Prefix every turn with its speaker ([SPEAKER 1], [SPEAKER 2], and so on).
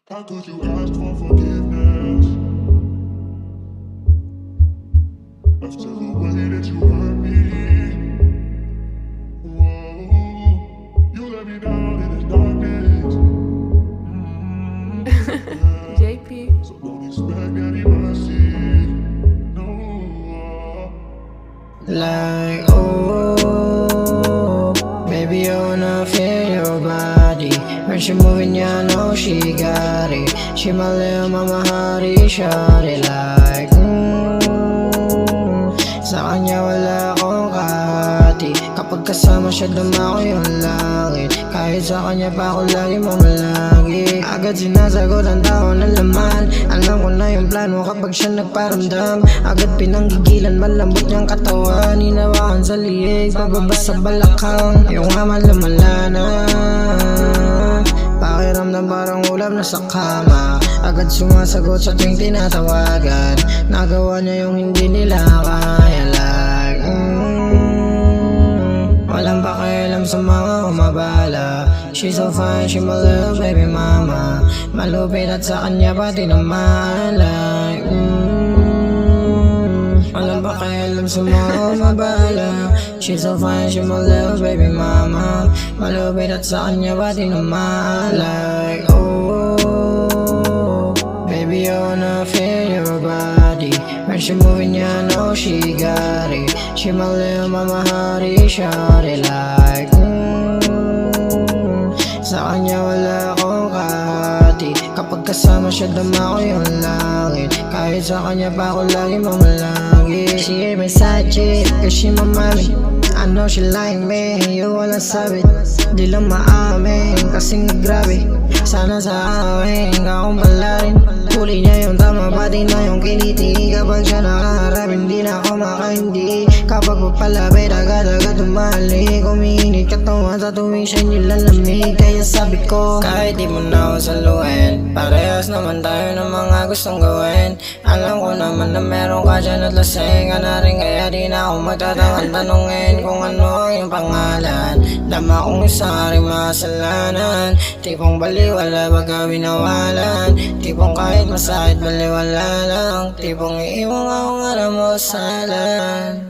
[SPEAKER 1] How could you ask for forgiveness after the way that you hurt me? Whoa, you let me down in the darkness.
[SPEAKER 2] JP.
[SPEAKER 1] So don't expect any mercy. No.
[SPEAKER 3] Like, oh, baby, I wanna feel your body. When she moving, yeah, I know she got it. She my little mama, honey, shawty. Like, sa kanya wala akong kahati. Kapag kasama siya, dumako yung langit. Kahit sa kanya pa ako lagi mamalagi. Agad sinasagot ang tao ng laman. Alam ko na yung plano kapag siya nagparamdam. Agad pinanggigilan, malambot niyang katawan. Hinawakan sa liig, pababa sa balakang. Yung amal lumala na. Pakiramdam parang ulam na sa kama. Agad sumasagot sa tuwing tinatawagan. Nagawa niya yung hindi nila kaya. Like, walang pakialam sa mga umabala. She's so fine, she my little baby mama. Malupit at sa kanya pati naman. Like, walang pakialam sa mga umabala. She's so fine, she my little baby mama. Malupit at sa kanya pati naman. Like, oh, baby, I wanna feel your body. When she moving, yeah, I know she got it. She my little mama, honey, shawty. Like, sa kanya wala akong kahati. Kapag kasama siya, dumako yung langit. Kahit sa kanya pa ako lagi mamalagi. She ain't my side chick, cause she my mommy. I know she like me, you wanna sabi. Di lang maamin, kasing nagrabe. Sana sa amin, akong pala rin. Huli niya yung tama, pati na yung kiliti. Kapag siya nakaharap, hindi na ako makaindi. Kapag magpalapit, agad-agad umali. Kumiinit katawan sa tuwing siya nilalamig. Kaya sabi ko, kahit di mo na ako saluhin, parehas naman tayo ng mga gustong gawin. Alam ko naman na meron ka dyan at lasing ka na rin. Kaya di na ako magtatangang tanungin kung ano ang iyong pangalan. Dama kong isang rin makasalanan. Tipong baliwala baga winawalan. Tipong kahit masakit baliwala lang. Tipong iiwang akong alam mo salan.